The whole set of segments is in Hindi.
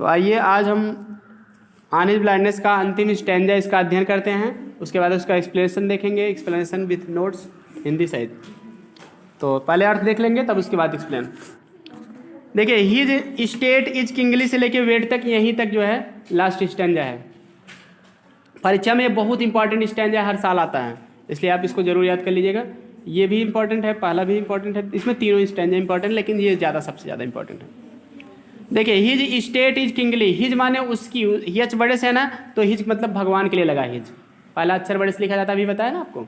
तो आइए आज हम ऑन ब्लाइंडनेस का अंतिम स्टैंजा इसका अध्ययन करते हैं, उसके बाद उसका एक्सप्लेनेशन देखेंगे, एक्सप्लेनेशन विथ नोट्स हिंदी सहित। तो पहले अर्थ देख लेंगे तब उसके बाद एक्सप्लेन। देखिए, हिज स्टेट इज किंगली से लेके वेट तक, यहीं तक जो है लास्ट स्टैंजा है। परीक्षा में बहुत इंपॉर्टेंट स्टैंजा हर साल आता है, इसलिए आप इसको जरूर याद कर लीजिएगा। ये भी इंपॉर्टेंट है, पहला भी इंपॉर्टेंट है, इसमें तीनों स्टैंजा इंपॉर्टेंट, लेकिन ये ज़्यादा सबसे ज़्यादा इंपॉर्टेंट है। देखिए, his state is kingly, his माने उसकी, हिच बड़े से है ना, तो हिज मतलब भगवान के लिए लगा हिज, पहला अक्षर बड़े से लिखा जाता है, अभी बताया ना आपको।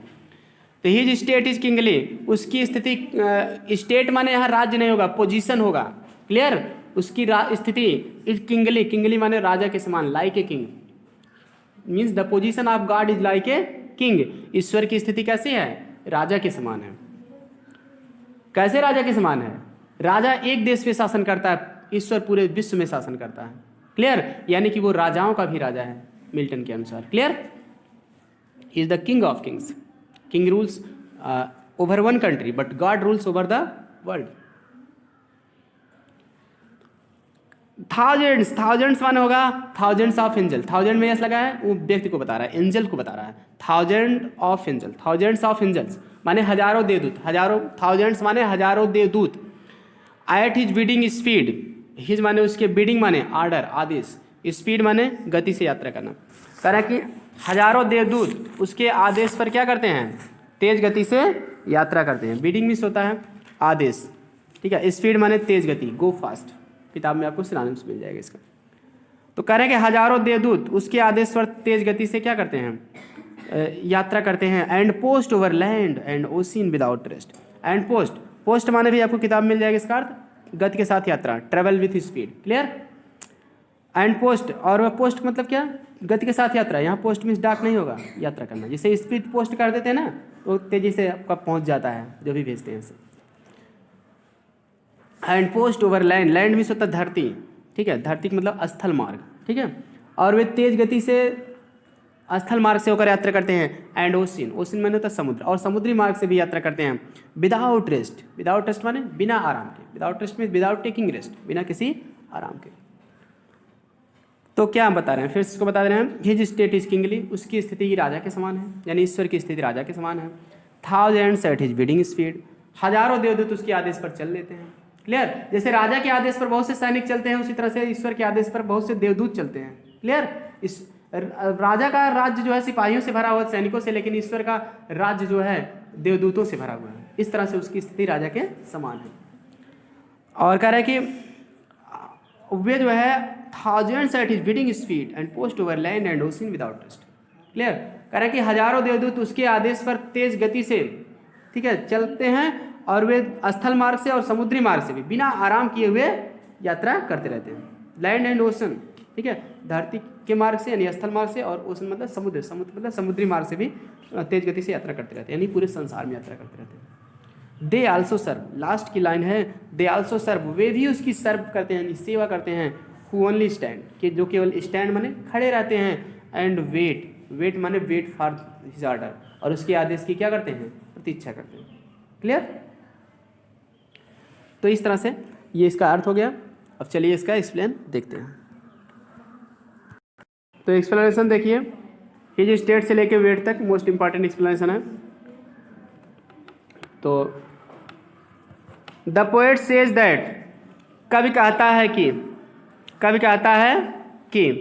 तो हिज स्टेट इज किंगली, उसकी स्थिति, स्टेट माने यहाँ राज्य नहीं होगा, पोजीशन होगा, क्लियर। उसकी स्थिति इज किंगली, किंगली माने राजा के समान, like a king, means the position of God is like a king. ईश्वर की स्थिति कैसी है? राजा के समान है। कैसे राजा के समान है? राजा एक देश पे शासन करता है, ईश्वर पूरे विश्व में शासन करता है, क्लियर। यानी कि वो राजाओं का भी राजा है मिल्टन के अनुसार, clear. Is the king of Kings, king rules over one country but God rules over the world. Thousands माने होगा थाउजेंड्स ऑफ एंजल, थाउजेंड में यस लगा है, वो व्यक्ति को बता रहा है, एंजल को बता रहा है। Thousand of angel, thousands of angels माने हजारों देवदूत, हजारों, थाउजेंड्स माने हजारों देवदूत। At his bidding speed, his माने उसके, बीडिंग माने आर्डर, आदेश, स्पीड माने गति से यात्रा करना। कह रहा है कि हजारों देवदूत उसके आदेश पर क्या करते हैं? तेज गति से यात्रा करते हैं। बीडिंग मिस होता है आदेश, ठीक है। स्पीड माने तेज गति, गो फास्ट, किताब में आपको सिनोनिम्स मिल जाएगा इसका। तो कह रहे हैं कि हजारों देवदूत उसके आदेश पर तेज गति से क्या करते हैं? यात्रा करते हैं। And post over land and ocean without rest. And post, post माने भी आपको किताब मिल जाएगा इसका अर्थ, गति के साथ यात्रा, travel with speed, clear. And post, और वह पोस्ट मतलब क्या? गति के साथ यात्रा। यहाँ पोस्ट मीन्स डाक नहीं होगा, यात्रा करना। जैसे स्पीड पोस्ट कर देते हैं ना, तो तेजी से आपका पहुँच जाता है जो भी भेजते हैं इसे। And post over land, land means होता है धरती, ठीक है, धरती का मतलब स्थल मार्ग, ठीक है। और वे तेज गति से स्थल मार्ग से होकर यात्रा करते हैं। एंड ओशियन, ओशियन माने होता है समुद्र, और समुद्री मार्ग से भी यात्रा करते हैं। विदाउट रेस्ट, विदाउट रेस्ट माने बिना आराम के, without rest means without taking rest, बिना किसी आराम के। तो क्या हम बता रहे हैं, फिर इसको बता रहे हैं, हिज स्टेट इज किंगली, उसकी स्थिति राजा के समान है, यानी ईश्वर की स्थिति राजा के समान है। Thousands at his bidding speed, हजारों देवदूत उसके आदेश पर चल लेते हैं, क्लियर। जैसे राजा के आदेश पर बहुत से सैनिक चलते हैं, उसी तरह से ईश्वर के आदेश पर बहुत से देवदूत चलते हैं, क्लियर। इस राजा का राज्य जो है सिपाहियों से भरा हुआ, सैनिकों से, लेकिन ईश्वर का राज्य जो है देवदूतों से भरा हुआ है। इस तरह से उसकी स्थिति राजा के समान है। और कह रहा है कि वे जो है thousands at his bidding speed and post over land and ocean without rest, clear. कह रहा है कि हजारों देवदूत उसके आदेश पर तेज गति से, ठीक है, चलते हैं, और वे स्थल मार्ग से और समुद्री मार्ग से भी बिना आराम किए हुए यात्रा करते रहते हैं। लैंड एंड ओशन, ठीक है, धरती के मार्ग से यानी स्थल मार्ग से, और ओशन मतलब समुद्र, समुद्र मतलब समुद्री मार्ग से भी तेज गति से यात्रा करते रहते हैं, यानी पूरे संसार में यात्रा करते रहते हैं। दे आल्सो सर्व, लास्ट की लाइन है, दे आल्सो सर्व, वे भी उसकी सर्व करते हैं, यानी सेवा करते हैं। हु ओनली स्टैंड, कि जो केवल स्टैंड माने खड़े रहते हैं। एंड वेट, वेट माने वेट फॉर हिज ऑर्डर, और उसके आदेश की क्या करते हैं? प्रतीक्षा करते हैं, क्लियर। तो इस तरह से ये इसका अर्थ हो गया। अब चलिए इसका एक्सप्लेन देखते हैं। तो एक्सप्लेनेशन देखिए, हिज स्टेट से लेके वेट तक मोस्ट इंपॉर्टेंट एक्सप्लेनेशन है। तो द पोएट सेज दैट, कवि कहता है कि, कवि कहता है कि,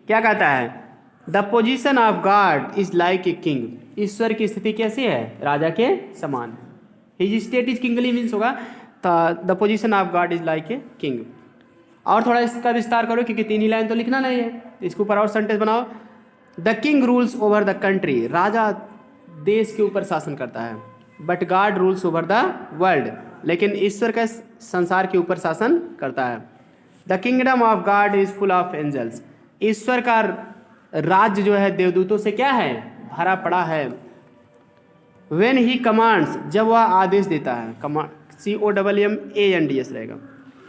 क्या कहता है? The position of God is like a king, ईश्वर की स्थिति कैसी है? राजा के समान है। His state is kingly means होगा the position of God is like a king. और थोड़ा इसका विस्तार करो, क्योंकि 3 ही लाइन तो लिखना नहीं है, इसके ऊपर और सेंटेंस बनाओ। The king rules over the country, राजा देश के ऊपर शासन करता है। But God rules over the world, लेकिन ईश्वर का संसार के ऊपर शासन करता है। The kingdom of God is full of angels, ईश्वर का राज्य जो है देवदूतों से क्या है? भरा पड़ा है। व्हेन ही कमांड्स, जब वह आदेश देता है, कमांड COMMANDS रहेगा,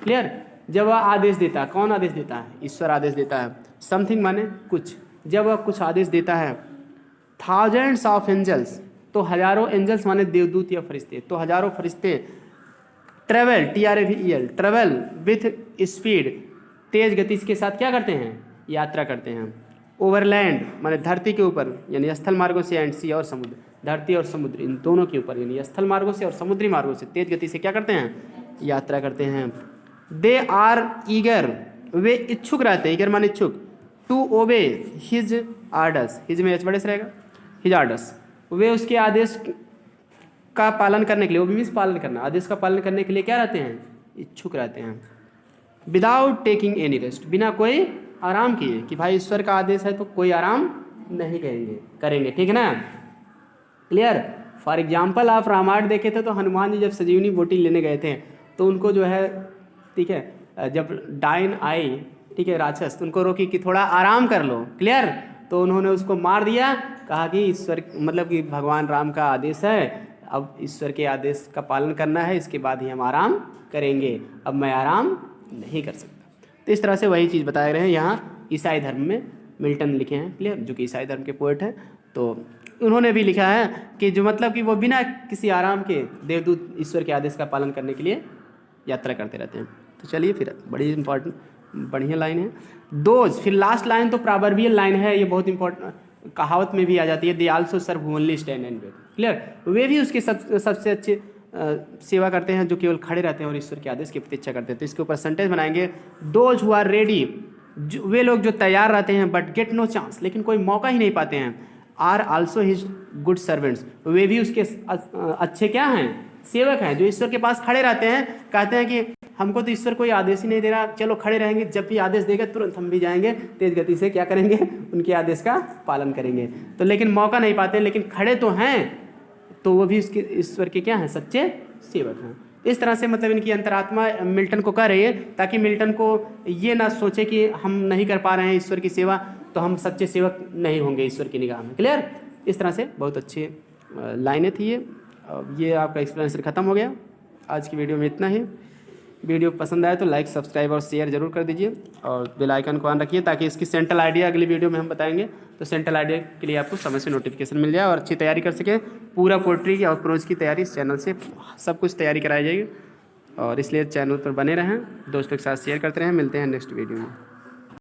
क्लियर। जब वह आदेश देता है, कौन आदेश देता है? ईश्वर आदेश देता है। समथिंग माने कुछ, जब वह कुछ आदेश देता है। थाउजेंड्स ऑफ एंजल्स, तो हजारों एंजल्स माने देवदूत या फरिश्ते, तो हजारों फरिश्ते travel, TRAVEL, travel with speed, तेज गति के साथ क्या करते हैं, यात्रा करते हैं। ओवरलैंड माने धरती के ऊपर यानी स्थल मार्गों से, एंड सी और समुद्र, धरती और समुद्र इन दोनों के ऊपर यानी स्थल मार्गों से और समुद्री मार्गों से तेज गति से क्या करते हैं, यात्रा करते हैं। दे आर ईगर, वे इच्छुक रहते हैं, ईगर माने इच्छुक, to obey his orders, his में एच बड़े से रहेगा, हिज आर्डर्स, वे उसके आदेश का पालन करने के लिए, वो भी मीन्स पालन करना, आदेश का पालन करने के लिए क्या रहते हैं, इच्छुक रहते हैं। विदाउट टेकिंग एनी रेस्ट, बिना कोई आराम किए, कि भाई ईश्वर का आदेश है तो कोई आराम नहीं करेंगे, ठीक है ना, क्लियर। फॉर एग्जाम्पल आप रामायण देखे थे तो हनुमान जी जब संजीवनी बूटी लेने गए थे तो उनको जो है, ठीक है, जब डाइन आई, ठीक है, राक्षस, तो उनको रोकी कि थोड़ा आराम कर लो, क्लियर, तो उन्होंने उसको मार दिया, कहा कि ईश्वर मतलब कि भगवान राम का आदेश है, अब ईश्वर के आदेश का पालन करना है, इसके बाद ही हम आराम करेंगे, अब मैं आराम नहीं कर सकता। तो इस तरह से वही चीज़ बताए रहे हैं यहाँ ईसाई धर्म में, मिल्टन लिखे हैं, क्लियर, जो कि ईसाई धर्म के पोएट हैं, तो उन्होंने भी लिखा है कि जो मतलब कि वो बिना किसी आराम के देवदूत ईश्वर के आदेश का पालन करने के लिए यात्रा करते रहते हैं। तो चलिए फिर बड़ी इंपॉर्टेंट बढ़िया लाइन है दोज। फिर लास्ट लाइन तो प्रोवर्बियल लाइन है, ये बहुत इंपॉर्टेंट, कहावत में भी आ जाती है, they also serve only stand and wait, clear, वे भी उसके सबसे अच्छे सेवा करते हैं जो केवल खड़े रहते हैं और ईश्वर के आदेश की प्रतीक्षा करते हैं। तो इसके ऊपर सेंटेंस बनाएंगे, दोज हु आर रेडी, वे लोग जो तैयार रहते हैं, बट गेट नो चांस, लेकिन कोई मौका ही नहीं पाते हैं, are also his good servants, वे भी उसके अच्छे क्या हैं, सेवक हैं, जो ईश्वर के पास खड़े रहते हैं, कहते हैं कि हमको तो ईश्वर कोई आदेश ही नहीं दे रहा, चलो खड़े रहेंगे, जब भी आदेश देगा तुरंत हम भी जाएंगे, तेज गति से क्या करेंगे, उनके आदेश का पालन करेंगे। तो लेकिन मौका नहीं पाते, लेकिन खड़े तो हैं, तो वो भी उसके ईश्वर के क्या हैं, सच्चे सेवक हैं। इस तरह से मतलब इनकी अंतरात्मा मिल्टन को कह रही है, ताकि मिल्टन को ये ना सोचे कि हम नहीं कर पा रहे हैं ईश्वर की सेवा तो हम सच्चे सेवक नहीं होंगे ईश्वर की निगाह में, क्लियर। इस तरह से बहुत अच्छी लाइनें थी ये आपका एक्सप्लेनेशन ख़त्म हो गया। आज की वीडियो में इतना ही। वीडियो पसंद आए तो लाइक, सब्सक्राइब और शेयर जरूर कर दीजिए, और बेल आइकन को ऑन रखिए, ताकि इसकी सेंट्रल आइडिया अगली वीडियो में हम बताएंगे, तो सेंट्रल आइडिया के लिए आपको समय से नोटिफिकेशन मिल जाए और अच्छी तैयारी कर सकें। पूरा पोएट्री की और प्रोज की तैयारी इस चैनल से सब कुछ तैयारी कराई जाएगी, और इसलिए चैनल पर बने रहें, दोस्तों के साथ शेयर करते रहें। मिलते हैं नेक्स्ट वीडियो में।